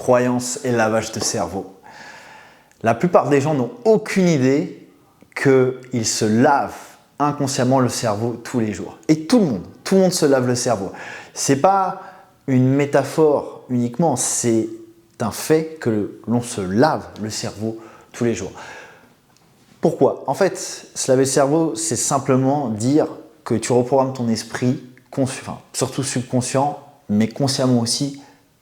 croyances et lavage de cerveau. La plupart des gens n'ont aucune idée qu'ils se lavent inconsciemment le cerveau tous les jours. Et tout le monde se lave le cerveau. Ce n'est pas une métaphore uniquement, c'est un fait que l'on se lave le cerveau tous les jours. Pourquoi? En fait, se laver le cerveau, c'est simplement dire que tu reprogrammes ton esprit, surtout subconscient, mais consciemment aussi,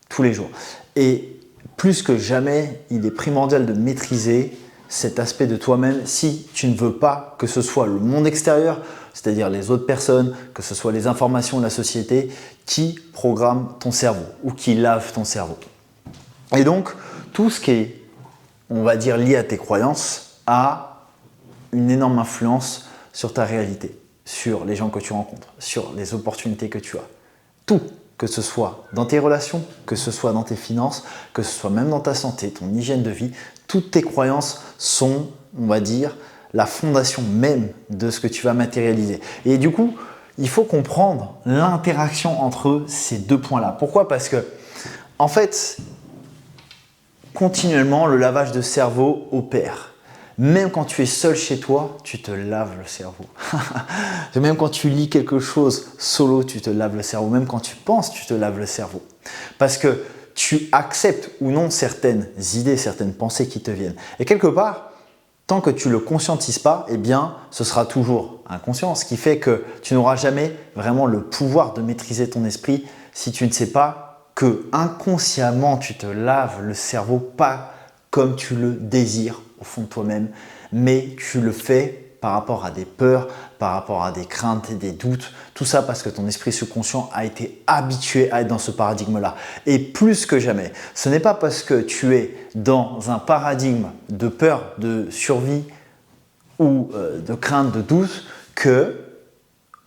tous les jours. Et plus que jamais, il est primordial de maîtriser cet aspect de toi-même si tu ne veux pas que ce soit le monde extérieur, c'est-à-dire les autres personnes, que ce soit les informations de la société qui programment ton cerveau ou qui lavent ton cerveau. Et donc, tout ce qui est, on va dire, lié à tes croyances a une énorme influence sur ta réalité, sur les gens que tu rencontres, sur les opportunités que tu as. Tout, que ce soit dans tes relations, que ce soit dans tes finances, que ce soit même dans ta santé, ton hygiène de vie, toutes tes croyances sont, on va dire, la fondation même de ce que tu vas matérialiser. Et du coup, il faut comprendre l'interaction entre ces deux points-là. Pourquoi? Parce que, en fait, continuellement, le lavage de cerveau opère. Même quand tu es seul chez toi, tu te laves le cerveau. Même quand tu lis quelque chose solo, tu te laves le cerveau. Même quand tu penses, tu te laves le cerveau. Parce que tu acceptes ou non certaines idées, certaines pensées qui te viennent. Et quelque part, tant que tu ne le conscientises pas, eh bien, ce sera toujours inconscient. Ce qui fait que tu n'auras jamais vraiment le pouvoir de maîtriser ton esprit si tu ne sais pas que inconsciemment, tu te laves le cerveau, pas comme tu le désires au fond de toi-même, mais tu le fais par rapport à des peurs, par rapport à des craintes et des doutes, tout ça parce que ton esprit subconscient a été habitué à être dans ce paradigme-là. Et plus que jamais, ce n'est pas parce que tu es dans un paradigme de peur, de survie ou de crainte, de doute que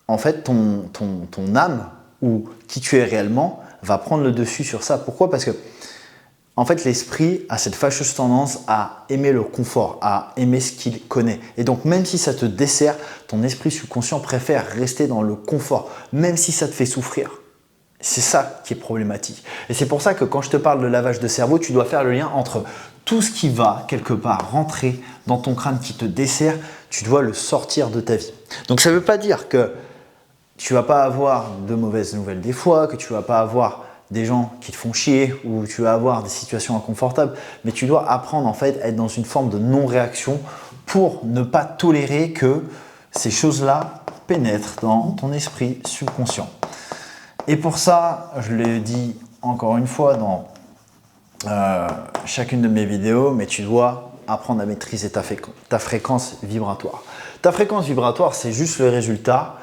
en fait ton âme ou qui tu es réellement va prendre le dessus sur ça. Pourquoi? Parce que en fait, l'esprit a cette fâcheuse tendance à aimer le confort, à aimer ce qu'il connaît. Et donc, même si ça te dessert, ton esprit subconscient préfère rester dans le confort, même si ça te fait souffrir. C'est ça qui est problématique. Et c'est pour ça que quand je te parle de lavage de cerveau, tu dois faire le lien entre tout ce qui va quelque part rentrer dans ton crâne qui te dessert, tu dois le sortir de ta vie. Donc, ça ne veut pas dire que tu ne vas pas avoir de mauvaises nouvelles des fois, que tu ne vas pas avoir des gens qui te font chier ou tu vas avoir des situations inconfortables, mais tu dois apprendre en fait à être dans une forme de non-réaction pour ne pas tolérer que ces choses-là pénètrent dans ton esprit subconscient. Et pour ça, je l'ai dit encore une fois dans chacune de mes vidéos, mais tu dois apprendre à maîtriser ta fréquence vibratoire. Ta fréquence vibratoire, c'est juste le résultat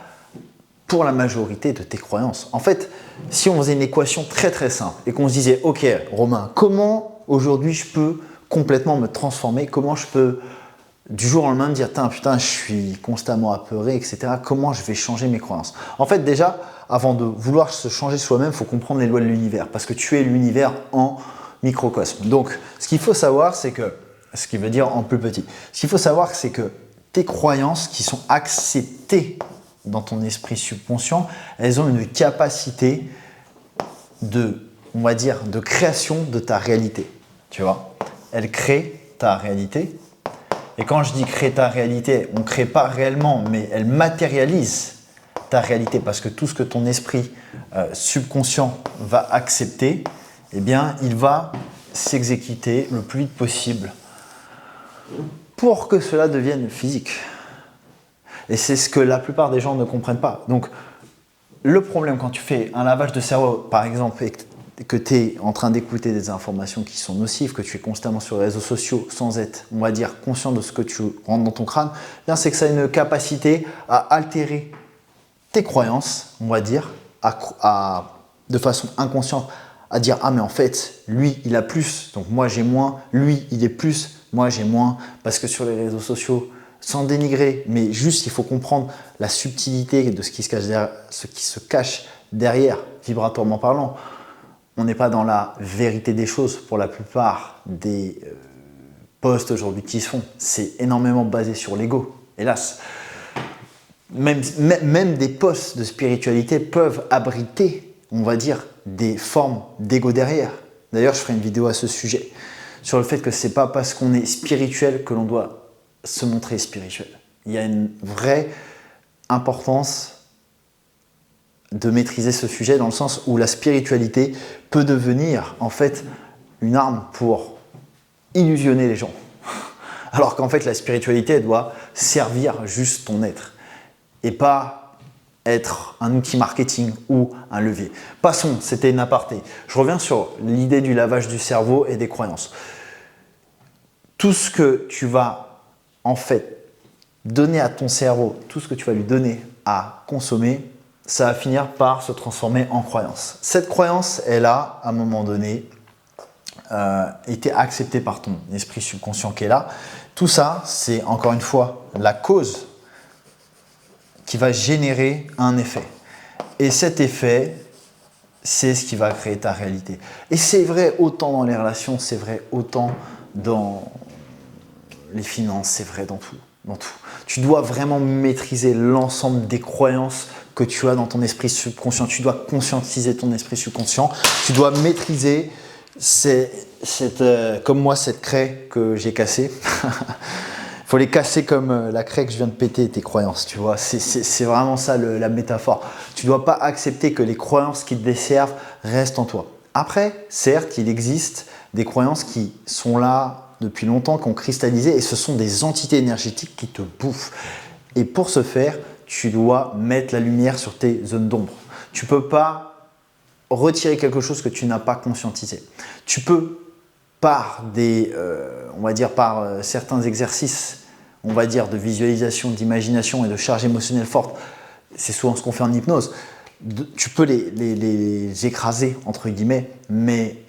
pour la majorité de tes croyances. En fait, si on faisait une équation très très simple et qu'on se disait « Ok Romain, comment aujourd'hui je peux complètement me transformer? Comment je peux du jour au lendemain me dire « Putain, je suis constamment apeuré, etc. Comment je vais changer mes croyances ?» En fait, déjà, avant de vouloir se changer soi-même, il faut comprendre les lois de l'univers parce que tu es l'univers en microcosme. Donc, ce qu'il faut savoir, c'est que, ce qui veut dire en plus petit, ce qu'il faut savoir, c'est que tes croyances qui sont acceptées dans ton esprit subconscient, elles ont une capacité de, on va dire, de création de ta réalité. Tu vois, elles créent ta réalité. Et quand je dis créer ta réalité, on ne crée pas réellement, mais elles matérialisent ta réalité parce que tout ce que ton esprit subconscient va accepter, eh bien, il va s'exécuter le plus vite possible pour que cela devienne physique. Et c'est ce que la plupart des gens ne comprennent pas. Donc, le problème quand tu fais un lavage de cerveau, par exemple, et que tu es en train d'écouter des informations qui sont nocives, que tu es constamment sur les réseaux sociaux sans être, on va dire, conscient de ce que tu rentres dans ton crâne, bien c'est que ça a une capacité à altérer tes croyances, on va dire, de façon inconsciente, à dire « Ah mais en fait, lui, il a plus, donc moi j'ai moins, lui, il est plus, moi j'ai moins. » Parce que sur les réseaux sociaux, sans dénigrer, mais juste il faut comprendre la subtilité de ce qui se cache derrière, vibratoirement parlant. On n'est pas dans la vérité des choses pour la plupart des posts aujourd'hui qui se font. C'est énormément basé sur l'ego, hélas. Même des posts de spiritualité peuvent abriter, on va dire, des formes d'ego derrière. D'ailleurs, je ferai une vidéo à ce sujet, sur le fait que c'est pas parce qu'on est spirituel que l'on doit se montrer spirituel. Il y a une vraie importance de maîtriser ce sujet dans le sens où la spiritualité peut devenir en fait une arme pour illusionner les gens. Alors qu'en fait, la spiritualité, elle doit servir juste ton être et pas être un outil marketing ou un levier. Passons, c'était une aparté. Je reviens sur l'idée du lavage du cerveau et des croyances. Tout ce que tu vas en fait donner à ton cerveau, tout ce que tu vas lui donner à consommer, ça va finir par se transformer en croyance. Cette croyance, elle a, à un moment donné, été acceptée par ton esprit subconscient qui est là. Tout ça, c'est encore une fois la cause qui va générer un effet. Et cet effet, c'est ce qui va créer ta réalité. Et c'est vrai autant dans les relations, c'est vrai autant dans les finances, c'est vrai dans tout. Tu dois vraiment maîtriser l'ensemble des croyances que tu as dans ton esprit subconscient. Tu dois conscientiser ton esprit subconscient. Tu dois maîtriser comme moi cette craie que j'ai cassée. Il faut les casser comme la craie que je viens de péter, tes croyances, tu vois. C'est vraiment ça la métaphore. Tu ne dois pas accepter que les croyances qui te desservent restent en toi. Après, certes, il existe des croyances qui sont là depuis longtemps, qui ont cristallisé, et ce sont des entités énergétiques qui te bouffent. Et pour ce faire, tu dois mettre la lumière sur tes zones d'ombre. Tu ne peux pas retirer quelque chose que tu n'as pas conscientisé. Tu peux, par certains exercices, on va dire, de visualisation, d'imagination et de charge émotionnelle forte, c'est souvent ce qu'on fait en hypnose, tu peux les écraser, entre guillemets, mais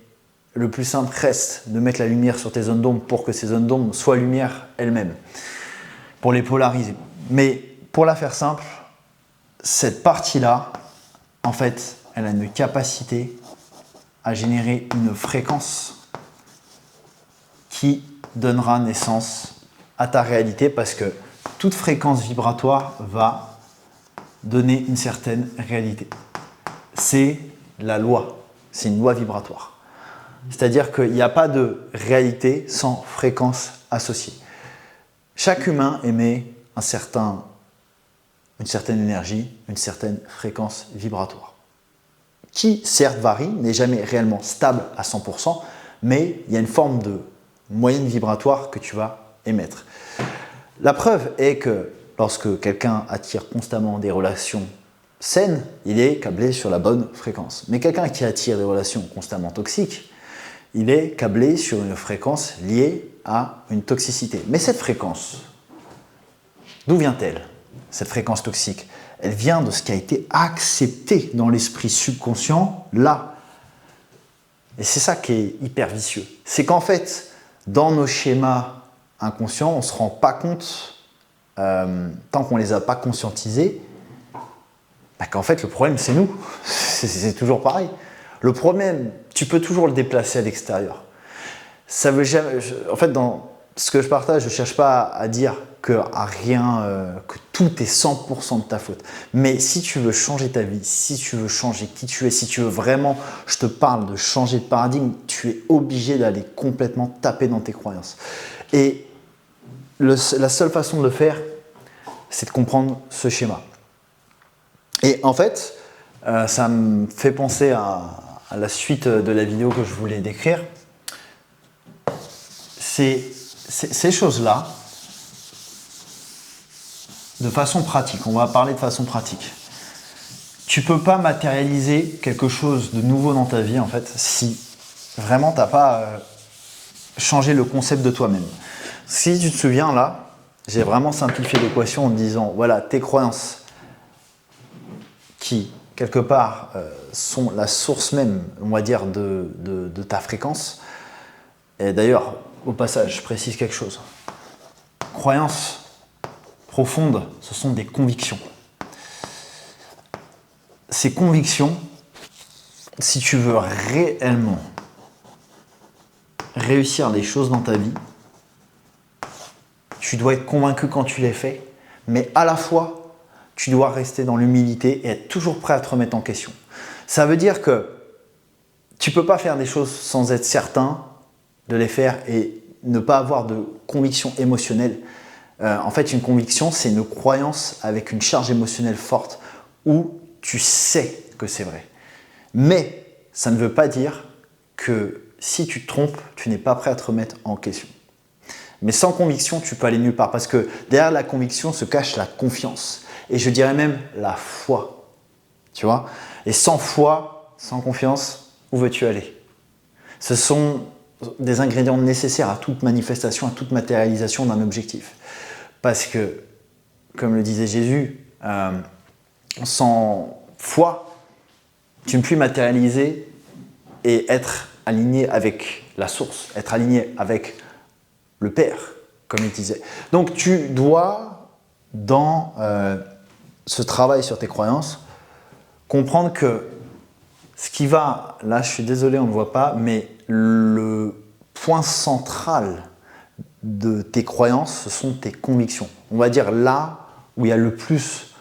le plus simple reste de mettre la lumière sur tes zones d'ombre pour que ces zones d'ombre soient lumière elles-mêmes, pour les polariser. Mais pour la faire simple, cette partie-là, en fait, elle a une capacité à générer une fréquence qui donnera naissance à ta réalité parce que toute fréquence vibratoire va donner une certaine réalité. C'est la loi, c'est une loi vibratoire. C'est-à-dire qu'il n'y a pas de réalité sans fréquence associée. Chaque humain émet une certaine énergie, une certaine fréquence vibratoire, qui certes varie, n'est jamais réellement stable à 100%, mais il y a une forme de moyenne vibratoire que tu vas émettre. La preuve est que lorsque quelqu'un attire constamment des relations saines, il est câblé sur la bonne fréquence. Mais quelqu'un qui attire des relations constamment toxiques, il est câblé sur une fréquence liée à une toxicité. Mais cette fréquence, d'où vient-elle, cette fréquence toxique? Elle vient de ce qui a été accepté dans l'esprit subconscient, là. Et c'est ça qui est hyper vicieux. C'est qu'en fait, dans nos schémas inconscients, on ne se rend pas compte, tant qu'on ne les a pas conscientisés, qu'en fait, le problème, c'est nous. C'est toujours pareil. Le problème, tu peux toujours le déplacer à l'extérieur. Ça veut jamais, en fait, dans ce que je partage, je ne cherche pas à dire que tout est 100% de ta faute. Mais si tu veux changer ta vie, si tu veux changer qui tu es, si tu veux vraiment, je te parle de changer de paradigme, tu es obligé d'aller complètement taper dans tes croyances. Et la seule façon de le faire, c'est de comprendre ce schéma. Et en fait, ça me fait penser à la suite de la vidéo que je voulais décrire. Ces choses-là, de façon pratique, on va parler de façon pratique. Tu ne peux pas matérialiser quelque chose de nouveau dans ta vie, en fait, si vraiment tu n'as pas changé le concept de toi-même. Si tu te souviens, là, j'ai vraiment simplifié l'équation en te disant, voilà, tes croyances qui, quelque part, sont la source même, on va dire, de ta fréquence. Et d'ailleurs, au passage, je précise quelque chose. Croyances profondes, ce sont des convictions. Ces convictions, si tu veux réellement réussir les choses dans ta vie, tu dois être convaincu quand tu les fais, mais à la fois, tu dois rester dans l'humilité et être toujours prêt à te remettre en question. Ça veut dire que tu ne peux pas faire des choses sans être certain de les faire et ne pas avoir de conviction émotionnelle. En fait, une conviction, c'est une croyance avec une charge émotionnelle forte où tu sais que c'est vrai. Mais ça ne veut pas dire que si tu te trompes, tu n'es pas prêt à te remettre en question. Mais sans conviction, tu peux aller nulle part parce que derrière la conviction se cache la confiance. Et je dirais même la foi. Tu vois? Et sans foi, sans confiance, où veux-tu aller? Ce sont des ingrédients nécessaires à toute manifestation, à toute matérialisation d'un objectif. Parce que, comme le disait Jésus, sans foi, tu ne peux plus matérialiser et être aligné avec la source, être aligné avec le Père, comme il disait. Donc tu dois, dans ce travail sur tes croyances, comprendre que ce qui va, là je suis désolé on ne voit pas, mais le point central de tes croyances, ce sont tes convictions. On va dire là où il y a le plus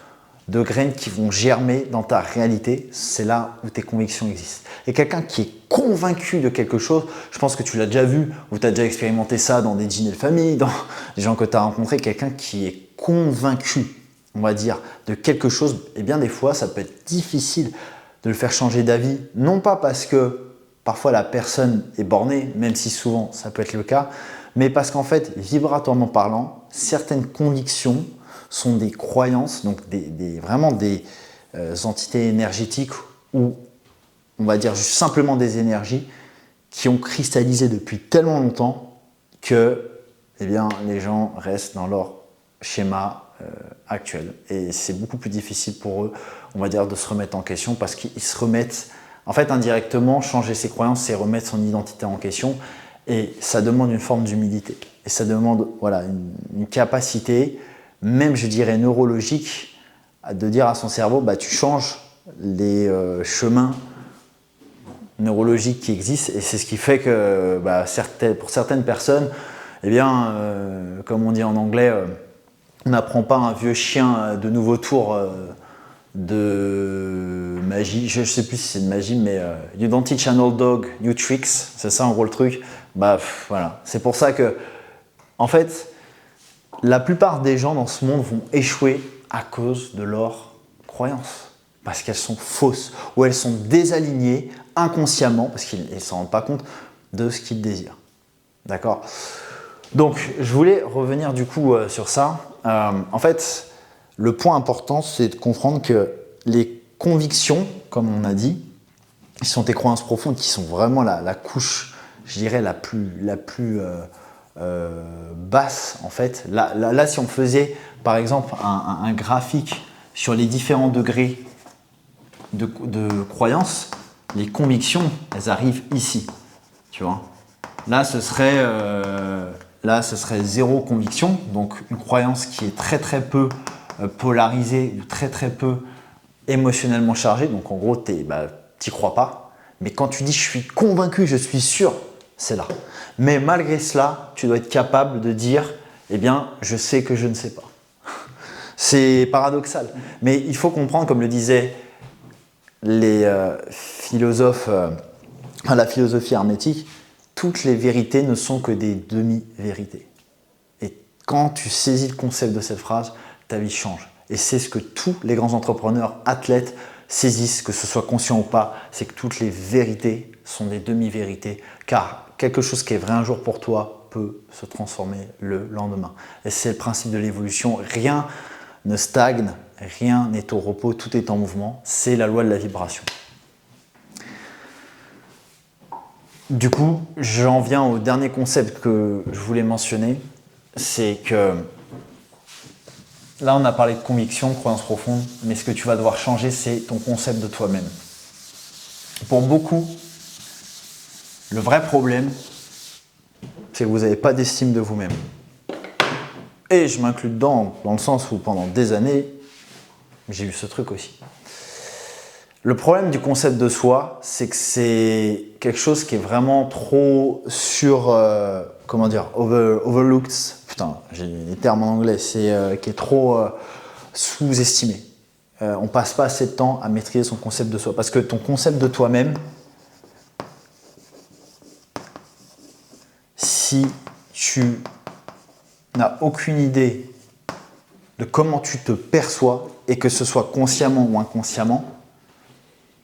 de graines qui vont germer dans ta réalité, c'est là où tes convictions existent. Et quelqu'un qui est convaincu de quelque chose, je pense que tu l'as déjà vu ou tu as déjà expérimenté ça dans des dîners de famille, dans des gens que tu as rencontrés, quelqu'un qui est convaincu, on va dire, de quelque chose, et bien des fois ça peut être difficile de le faire changer d'avis, non pas parce que parfois la personne est bornée, même si souvent ça peut être le cas, mais parce qu'en fait, vibratoirement parlant, certaines convictions sont des croyances, donc vraiment des entités énergétiques ou on va dire juste simplement des énergies qui ont cristallisé depuis tellement longtemps que eh bien, les gens restent dans leur schéma actuel. Et c'est beaucoup plus difficile pour eux, on va dire, de se remettre en question parce qu'ils se remettent, en fait, indirectement, changer ses croyances, c'est remettre son identité en question et ça demande une forme d'humilité. Et ça demande voilà, une capacité, même je dirais neurologique, de dire à son cerveau, bah, tu changes les chemins neurologiques qui existent et c'est ce qui fait que bah, pour certaines personnes, eh bien, comme on dit en anglais, on n'apprend pas un vieux chien de nouveau tour de magie, je ne sais plus si c'est de magie, mais you don't teach an old dog new tricks, c'est ça en gros le truc. Bah voilà, c'est pour ça que, en fait, la plupart des gens dans ce monde vont échouer à cause de leurs croyances, parce qu'elles sont fausses ou elles sont désalignées inconsciemment, parce qu'ils ne s'en rendent pas compte de ce qu'ils désirent. D'accord ? Donc, je voulais revenir du coup sur ça. En fait, le point important, c'est de comprendre que les convictions, comme on a dit, qui sont tes croyances profondes, qui sont vraiment la couche, je dirais, la plus basse, en fait. Là, si on faisait, par exemple, un graphique sur les différents degrés de croyances, les convictions, elles arrivent ici, tu vois. Là, ce serait zéro conviction, donc une croyance qui est très très peu polarisée ou très très peu émotionnellement chargée. Donc en gros, t'y crois pas. Mais quand tu dis je suis convaincu, je suis sûr, c'est là. Mais malgré cela, tu dois être capable de dire eh bien, je sais que je ne sais pas. C'est paradoxal. Mais il faut comprendre, comme le disaient les philosophes, la philosophie hermétique, toutes les vérités ne sont que des demi-vérités. Et quand tu saisis le concept de cette phrase, ta vie change. Et c'est ce que tous les grands entrepreneurs, athlètes saisissent, que ce soit conscient ou pas, c'est que toutes les vérités sont des demi-vérités, car quelque chose qui est vrai un jour pour toi peut se transformer le lendemain. Et c'est le principe de l'évolution. Rien ne stagne, rien n'est au repos, tout est en mouvement. C'est la loi de la vibration. Du coup, j'en viens au dernier concept que je voulais mentionner, c'est que là, on a parlé de conviction, croyance profonde, mais ce que tu vas devoir changer, c'est ton concept de toi-même. Pour beaucoup, le vrai problème, c'est que vous n'avez pas d'estime de vous-même. Et je m'inclus dedans, dans le sens où pendant des années, j'ai eu ce truc aussi. Le problème du concept de soi, c'est que c'est quelque chose qui est vraiment trop overlooked. Putain, j'ai des termes en anglais, qui est trop sous-estimé. On passe pas assez de temps à maîtriser son concept de soi. Parce que ton concept de toi-même, si tu n'as aucune idée de comment tu te perçois, et que ce soit consciemment ou inconsciemment,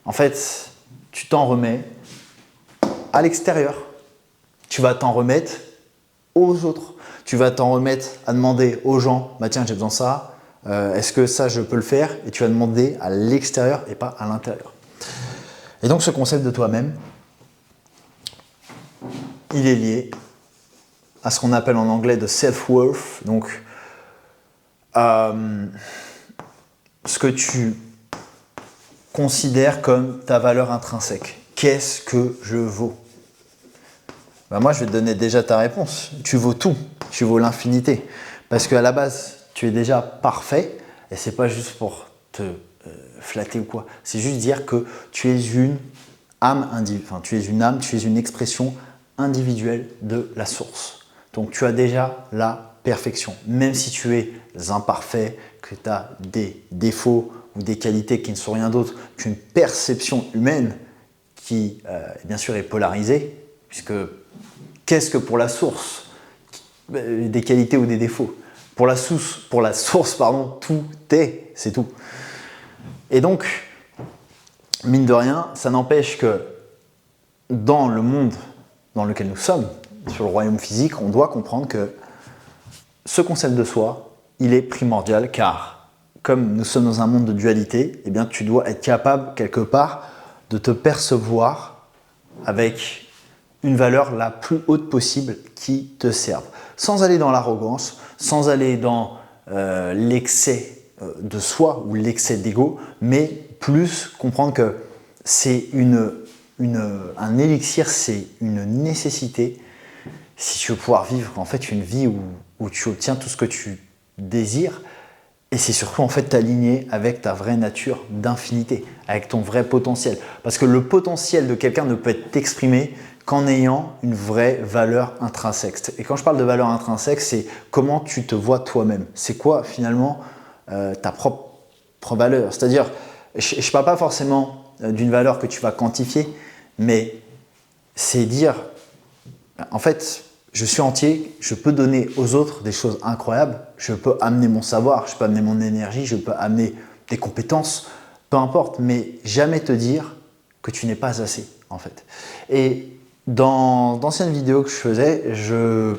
en fait, tu t'en remets à l'extérieur. Tu vas t'en remettre aux autres. Tu vas t'en remettre à demander aux gens, bah tiens, j'ai besoin de ça, est-ce que ça, je peux le faire? Et tu vas demander à l'extérieur et pas à l'intérieur. Et donc, ce concept de toi-même, il est lié à ce qu'on appelle en anglais de self-worth, donc ce que tu considères comme ta valeur intrinsèque. Qu'est-ce que je vaux? Ben moi, je vais te donner déjà ta réponse. Tu vaux tout, tu vaux l'infinité. Parce qu'à la base, tu es déjà parfait, et c'est pas juste pour te flatter ou quoi. C'est juste dire que tu es une âme individuelle, enfin, tu es une expression individuelle de la source. Donc tu as déjà la perfection. Même si tu es imparfait, que tu as des défauts ou des qualités qui ne sont rien d'autre qu'une perception humaine qui, bien sûr, est polarisée, puisque qu'est-ce que pour la source des qualités ou des défauts? Pour la source, pardon, tout est, c'est tout. Et donc, mine de rien, ça n'empêche que dans le monde dans lequel nous sommes, sur le royaume physique, on doit comprendre que ce concept de soi, il est primordial, car comme nous sommes dans un monde de dualité, eh bien, tu dois être capable, quelque part, de te percevoir avec une valeur la plus haute possible qui te serve. Sans aller dans l'arrogance, sans aller dans l'excès de soi ou l'excès d'ego, mais plus comprendre que c'est un élixir, c'est une nécessité si tu veux pouvoir vivre en fait une vie où tu obtiens tout ce que tu désires. Et c'est surtout en fait t'aligner avec ta vraie nature d'infinité, avec ton vrai potentiel. Parce que le potentiel de quelqu'un ne peut être exprimé qu'en ayant une vraie valeur intrinsèque. Et quand je parle de valeur intrinsèque, c'est comment tu te vois toi-même. C'est quoi finalement ta propre valeur? C'est-à-dire, je ne parle pas forcément d'une valeur que tu vas quantifier, mais c'est dire, en fait, je suis entier, je peux donner aux autres des choses incroyables, je peux amener mon savoir, je peux amener mon énergie, je peux amener des compétences, peu importe, mais jamais te dire que tu n'es pas assez, en fait. Et dans d'anciennes vidéos que je faisais, je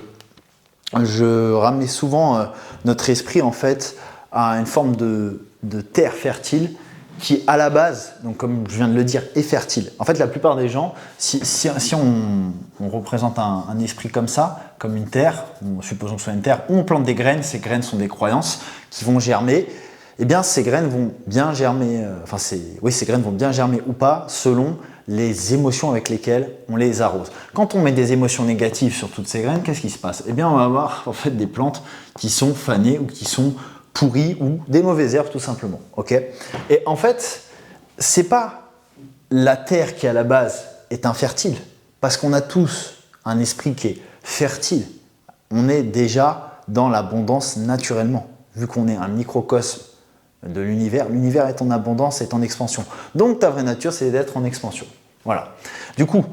ramenais souvent notre esprit, en fait, à une forme de terre fertile qui, à la base, donc comme je viens de le dire, est fertile. En fait, la plupart des gens, si on représente un esprit comme ça, comme une terre, supposons que ce soit une terre, où on plante des graines, ces graines sont des croyances qui vont germer, eh bien, ces graines vont bien germer, ces graines vont bien germer ou pas, selon les émotions avec lesquelles on les arrose. Quand on met des émotions négatives sur toutes ces graines, qu'est-ce qui se passe? Eh bien, on va avoir en fait des plantes qui sont fanées ou qui sont pourries ou des mauvaises herbes tout simplement. Okay, et en fait, c'est pas la terre qui à la base est infertile, parce qu'on a tous un esprit qui est fertile. On est déjà dans l'abondance naturellement, vu qu'on est un microcosme de l'univers. L'univers est en abondance, est en expansion. Donc ta vraie nature, c'est d'être en expansion. Voilà. Du coup,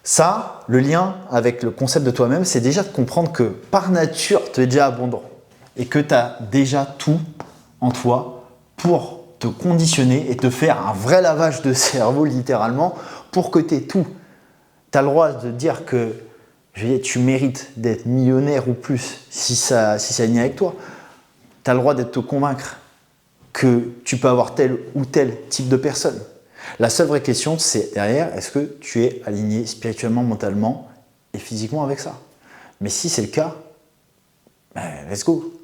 ça, le lien avec le concept de toi-même, c'est déjà de comprendre que par nature, tu es déjà abondant et que tu as déjà tout en toi pour te conditionner et te faire un vrai lavage de cerveau, littéralement, pour que tu aies tout. Tu as le droit de dire que tu mérites d'être millionnaire ou plus si ça aligne avec toi. Tu as le droit de te convaincre que tu peux avoir tel ou tel type de personne. La seule vraie question, c'est derrière, est-ce que tu es aligné spirituellement, mentalement et physiquement avec ça? Mais si c'est le cas, let's go.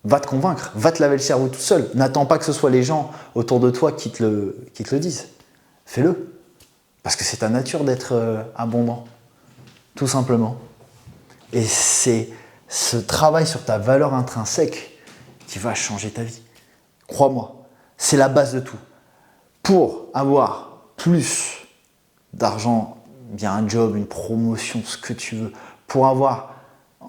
Va te convaincre, va te laver le cerveau tout seul. N'attends pas que ce soit les gens autour de toi qui te le disent. Fais-le. Parce que c'est ta nature d'être abondant. Tout simplement. Et c'est ce travail sur ta valeur intrinsèque qui va changer ta vie. Crois-moi, c'est la base de tout. Pour avoir plus d'argent, bien un job, une promotion, ce que tu veux, pour avoir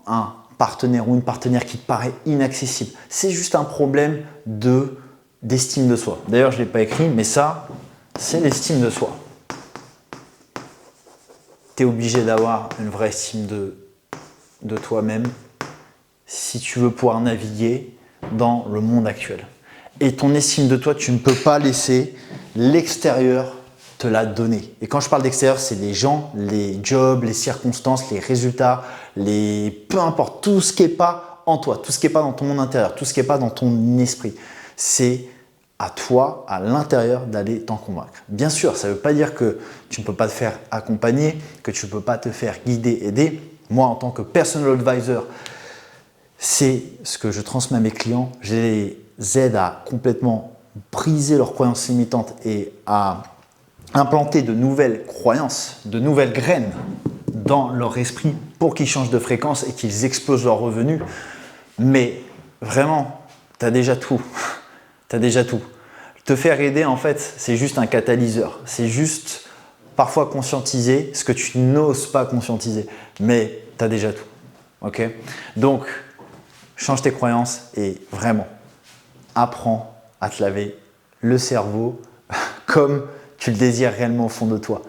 un partenaire ou une partenaire qui te paraît inaccessible, c'est juste un problème d'estime de soi. D'ailleurs, je ne l'ai pas écrit, mais ça, c'est l'estime de soi. Tu es obligé d'avoir une vraie estime de toi-même si tu veux pouvoir naviguer dans le monde actuel. Et ton estime de toi, tu ne peux pas laisser l'extérieur te la donner. Et quand je parle d'extérieur, c'est les gens, les jobs, les circonstances, les résultats, peu importe, tout ce qui n'est pas en toi, tout ce qui n'est pas dans ton monde intérieur, tout ce qui n'est pas dans ton esprit. C'est à toi, à l'intérieur, d'aller t'en convaincre. Bien sûr, ça ne veut pas dire que tu ne peux pas te faire accompagner, que tu ne peux pas te faire guider, aider. Moi, en tant que personal advisor, c'est ce que je transmets à mes clients. Je les aide à complètement briser leurs croyances limitantes et à implanter de nouvelles croyances, de nouvelles graines dans leur esprit pour qu'ils changent de fréquence et qu'ils explosent leurs revenus. Mais vraiment, tu as déjà tout. Tu as déjà tout. Te faire aider, en fait, c'est juste un catalyseur. C'est juste parfois conscientiser ce que tu n'oses pas conscientiser. Mais tu as déjà tout. Okay? Donc, change tes croyances et vraiment, apprends à te laver le cerveau comme tu le désires réellement au fond de toi.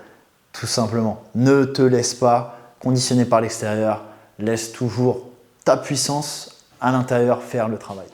Tout simplement. Ne te laisse pas conditionner par l'extérieur. Laisse toujours ta puissance à l'intérieur faire le travail.